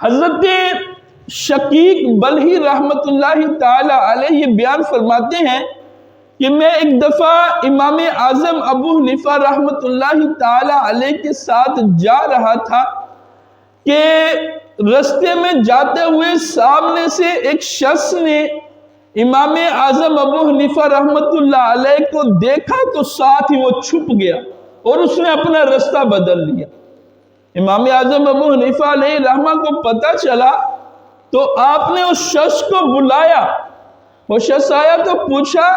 حضرت شقیق بلخی رحمت اللہ تعالی علیہ یہ بیان فرماتے ہیں کہ میں ایک دفعہ امام اعظم ابو حنیفہ رحمت اللہ تعالی علیہ کے ساتھ جا رہا تھا کہ رستے میں جاتے ہوئے سامنے سے ایک شخص نے امام اعظم ابو حنیفہ رحمت اللہ علیہ کو دیکھا تو ساتھ ہی وہ چھپ گیا اور اس نے اپنا رستہ بدل لیا۔ امام اعظم ابو حنیفہ علیہ رحمہ کو پتہ چلا تو آپ نے اس شخص کو بلایا۔ وہ شخص آیا تو پوچھا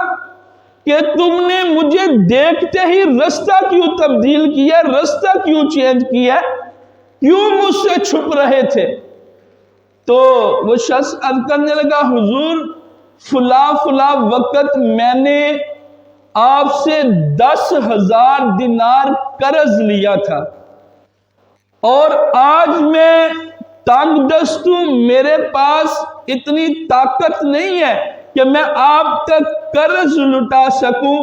کہ تم نے مجھے دیکھتے ہی رستہ کیوں تبدیل کیا، رستہ کیوں چینج کیا، کیوں مجھ سے چھپ رہے تھے؟ تو وہ شخص عرض کرنے لگا حضور فلاں وقت میں نے آپ سے 10,000 دینار قرض لیا تھا اور آج میں تنگ دست ہوں، میرے پاس اتنی طاقت نہیں ہے کہ میں آپ کا قرض لٹا سکوں،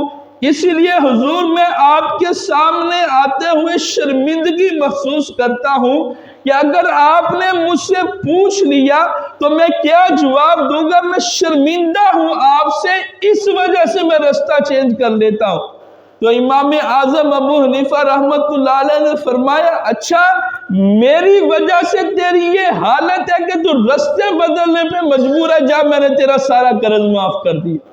اس لیے حضور میں آپ کے سامنے آتے ہوئے شرمندگی محسوس کرتا ہوں کہ اگر آپ نے مجھ سے پوچھ لیا تو میں کیا جواب دوں گا، میں شرمندہ ہوں آپ سے، اس وجہ سے میں رستہ چینج کر لیتا ہوں۔ تو امام اعظم ابو حنیفہ رحمت اللہ علیہ نے فرمایا اچھا میری وجہ سے تیری یہ حالت ہے کہ تو رستے بدلنے پہ مجبور ہے، جا میں نے تیرا سارا قرض معاف کر دیا،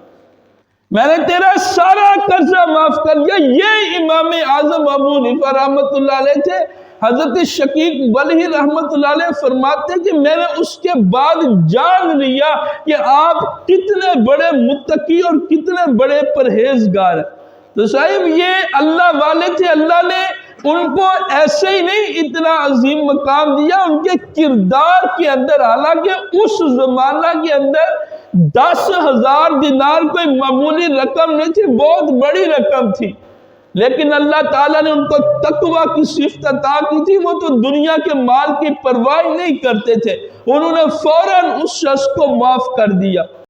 میں نے تیرا سارا قرضہ معاف کر دیا۔ یہ امام اعظم ابو حنیفہ رحمت اللہ علیہ تھے۔ حضرت شقیق بلخی رحمت اللہ علیہ فرماتے کہ میں نے اس کے بعد جان لیا کہ آپ کتنے بڑے متقی اور کتنے بڑے پرہیزگار ہیں۔ تو صاحب یہ اللہ والے تھے، اللہ نے ان کو ایسے ہی نہیں اتنا عظیم مقام دیا، ان کے کردار کے اندر، حالانکہ اس زمانہ کے اندر 10,000 دینار کوئی معمولی رقم نہیں تھی، بہت بڑی رقم تھی، لیکن اللہ تعالیٰ نے ان کو تقوی کی صفت عطا کی تھی۔ وہ تو دنیا کے مال کی پرواہ نہیں کرتے تھے، انہوں نے فوراً اس شخص کو معاف کر دیا۔